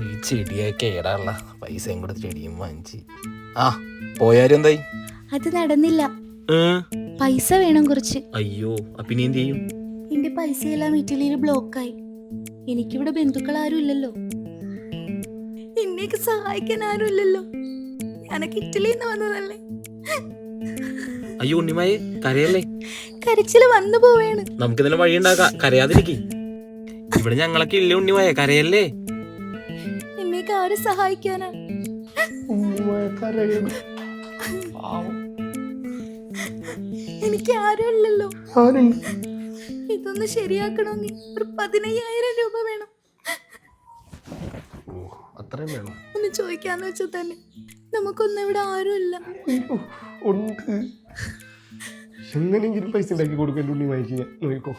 ഈ ചെടിയൊക്കെ ഏടാനുള്ള പൈസയും കൂടെ ചെടിയും വാങ്ങിച്ച് ആ പോയാലും എന്തായി? അത് നടന്നില്ല. പൈസ വേണം കുറച്ച്. അയ്യോ പിന്നെ എന്ത് ചെയ്യും? എന്റെ പൈസയെല്ലാം ഇറ്റലിയിൽ ബ്ലോക്കായി. എനിക്കിവിടെ ബന്ധുക്കൾ ആരും ഇല്ലല്ലോ, എന്നെയൊക്കെ സഹായിക്കാൻ ആരും ഇല്ലല്ലോ. ഞാനൊക്കെ ഇറ്റലിയിൽ നിന്ന് വന്നതല്ലേ. അയ്യോ ഉണ്ണിമായെ കരയല്ലേ, കരച്ചില് വന്നു പോവേണ്. നമുക്കിതിനെ വഴിയുണ്ടാക്കാം, കരയാതിരിക്കെ. ഇവിടെ ഞങ്ങളൊക്കെ ഇല്ലേ ഉണ്ണിമായെ, കരയല്ലേ. എന്നെയൊക്കെ ആരും സഹായിക്കാനാ? എനിക്ക് ആരും ഇല്ലല്ലോ. ഇതൊന്ന് ശരിയാക്കണമെങ്കിൽ ഒരു 15,000 രൂപ വേണം. അത്രയും വേണം? ഒന്ന് ചോദിക്കാന്ന് വെച്ചാൽ തന്നെ നമുക്കൊന്നും ഇവിടെ ആരും ഇല്ല. എങ്ങനെയെങ്കിലും പൈസ ഉണ്ടാക്കി കൊടുക്കാൻ ഉണ്ണിമായിക്കോ.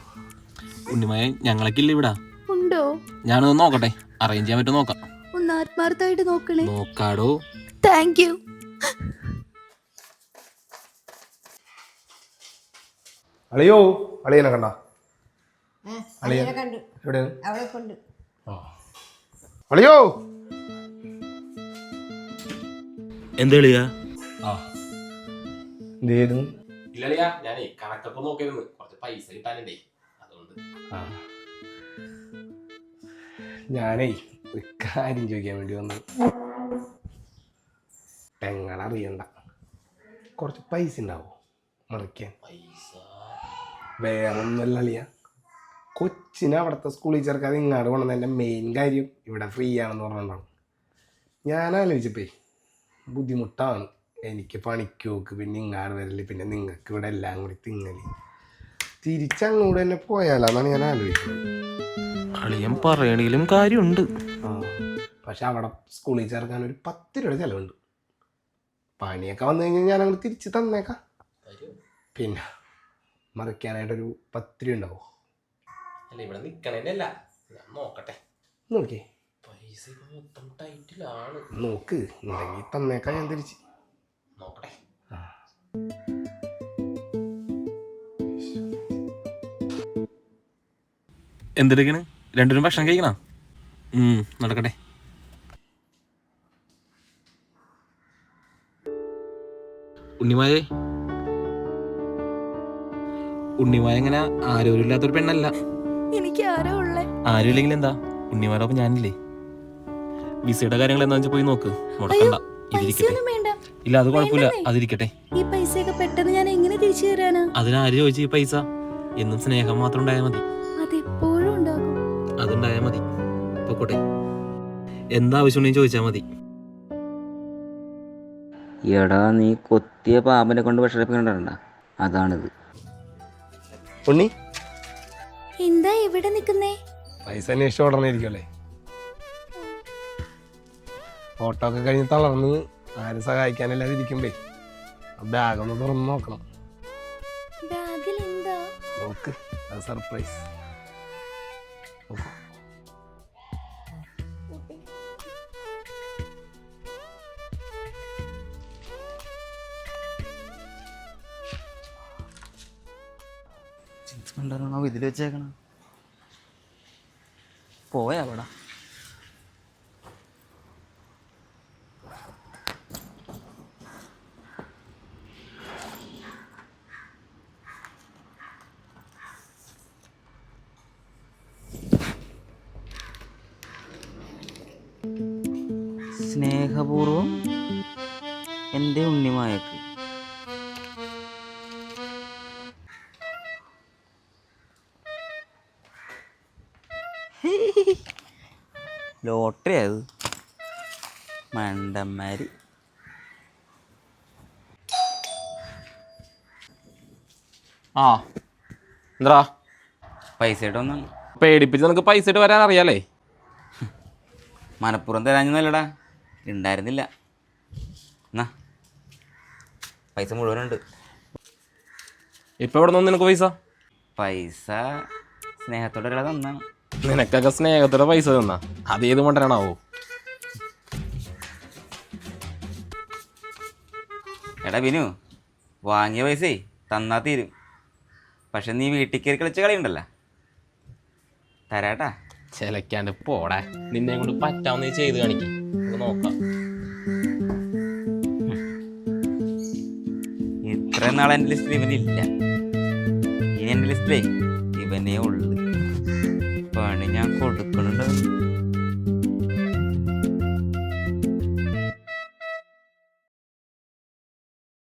ഉണ്ണിമായ ഞങ്ങളൊക്കെ ഇല്ല ഇവിടെ. ഉണ്ടോ? ഞാനൊന്ന് നോക്കട്ടെ, അറേഞ്ച് ചെയ്യാൻ പറ്റുമോ നോക്കാം. ഒന്ന് ആത്മാർത്ഥമായിട്ട് നോക്കണേ. നോക്കാടോ. Thank you. അളിയോ, അളിയനെ കണ്ട? അളിയോ എന്താ? എന്തായിരുന്നു? ഇല്ലളിയാ, ഞാനേ കണക്കൊക്കെ നോക്കിയിരുന്നു, കുറച്ച് പൈസ കിട്ടാനുണ്ടേ, അതുകൊണ്ട്. ഞാനേ ഒരു കാര്യം ചോദിക്കാൻ വേണ്ടി വന്നു. പെങ്ങളറിയണ്ട, കുറച്ച് പൈസ ഉണ്ടാവോ മറിക്കാൻ? പൈസ വേറൊന്നുമല്ല അളിയ, കൊച്ചിനെ അവിടുത്തെ സ്കൂളിൽ ചേർക്കാതെ ഇങ്ങാട് കൊണ്ടുവന്നതിൻ്റെ മെയിൻ കാര്യം ഇവിടെ ഫ്രീ ആണെന്ന് പറഞ്ഞിട്ടാണ്. ഞാൻ ആലോചിച്ചപ്പേ ബുദ്ധിമുട്ടാണ് എനിക്ക് പണിക്ക് പോക്ക്, പിന്നെ ഇങ്ങാട് വരല്, പിന്നെ നിങ്ങൾക്ക് ഇവിടെ എല്ലാം കൂടി തിങ്ങല്. തിരിച്ചങ്ങോട്ട് തന്നെ പോയാലാന്നാണ് ഞാൻ ആലോചിക്കുന്നത്. അളിയൻ പറയണെങ്കിലും കാര്യമുണ്ട്. പക്ഷെ അവിടെ സ്കൂളിൽ ചേർക്കാൻ ഒരു 10 രൂപ ചിലവുണ്ട്. പണിയൊക്കെ വന്നു കഴിഞ്ഞാൽ ഞാൻ അങ്ങോട്ട് തിരിച്ച് തന്നേക്കാം. പിന്നെ മറിക്കാനായിട്ടൊരു 10 രൂപ ഉണ്ടാവോ? അല്ല ഇവിടെ നിക്കണേനല്ല, ഞാൻ നോക്കട്ടെ. നോക്കിയേ, പൈസ മൊത്തം ടൈറ്റിലാണ്. നോക്ക്, ഉണ്ടെങ്കിൽ തന്നേക്കാം, ഞാൻ തിരിച്ച് നോക്കട്ടെ. എന്തെടുക്കണ്? രണ്ടുപേരും ഭക്ഷണം കഴിക്കണോ? നടക്കട്ടെ. ഉണ്ണിമായ ഇങ്ങനെ ആരോരും ഇല്ലാത്തൊരു പെണ്ണല്ല. എനിക്ക് ആരോ ഉള്ളേ. ആരും ഇല്ലെങ്കിൽ എന്താ, ഉണ്ണിമാരൊപ്പം ഞാനില്ലേ. വിസയുടെ കാര്യങ്ങൾ എന്താ വെച്ചാൽ പോയി നോക്ക്, മുടക്കണ്ട. ഇതിരിക്കട്ടെ. ഇല്ല അത് കുഴപ്പമില്ല, അതിരിക്കട്ടെ. ഈ പൈസയൊക്കെ പെട്ടെന്ന് ഞാൻ എങ്ങനെ തിരിച്ചു തരാനാ? അതിനാര് ചോദിച്ചു? ഈ പൈസ എന്നും സ്നേഹം മാത്രം ഉണ്ടായാൽ മതി. അതെപ്പോഴും ഉണ്ടാകും. അതുണ്ടായാൽ മതി. പൊക്കോട്ടെ, എന്താവശ്യമുണ്ടെങ്കിൽ ചോദിച്ചാൽ മതി. എടാ, നീ കൊത്തിയ പാമ്പിനെ കൊണ്ട് വിഷമിപ്പിക്കണ്ട, അതാണിത്. ഉണ്ണി എന്താ ഇവിടെ നിക്കുന്നേ? പൈസ അന്വേഷിച്ച് ഉടനെയിരിക്കുമല്ലേ. ഫോട്ടോ ഒക്കെ കഴിഞ്ഞ് തളർന്ന് ആരും സഹായിക്കാനല്ലാതെ ഇരിക്കുമ്പേ ബാഗൊന്ന് തുറന്ന് നോക്കണം. ബാഗിൽ എന്താ? നോക്ക്, അത് സർപ്രൈസ്. ഇതിൽ വെച്ചേക്കണം. പോയാ അവിടെ സ്നേഹപൂർവം എൻ്റെ ഉണ്ണിമായക്ക്. ലോട്ടറി അത് മണ്ടന്മാര്. എന്താ പൈസ ഇട്ടൊന്നും പേടിപ്പിച്ച് നിനക്ക് പൈസ ഇട്ട് വരാൻ അറിയാലേ. മനപ്പുറം തരാഞ്ഞൊന്നല്ലടാ, ഉണ്ടായിരുന്നില്ല. എന്നാ പൈസ മുഴുവനുണ്ട്. ഇപ്പൊ എവിടെ നിന്ന് നിനക്ക് പൈസ? പൈസ സ്നേഹത്തോടെ ഒരാളെ തന്നാണ്. നിനക്കൊക്കെ സ്നേഹത്തോടെ പൈസ തന്നാ അതേത് മണ്ടനാണാവോ? എടാ ബിനു, വാങ്ങിയ പൈസേ തന്നാ തീരും. പക്ഷെ നീ വീട്ടിൽ കയറി കളിച്ച കളിയുണ്ടല്ലോ, തരാട്ടാ. ചിലക്കാണ്ട് പോടാ. നിന്നെ കൊണ്ട് പറ്റാവുന്ന ചെയ്ത് കാണിക്കും, നോക്കാം. ഇത്ര നാൾ എൻ്റെ ലിസ്റ്റിൽ ഇവനില്ല, ഇനി എൻ്റെ ലിസ്റ്റിലേ ഇവനേ ഉള്ളു.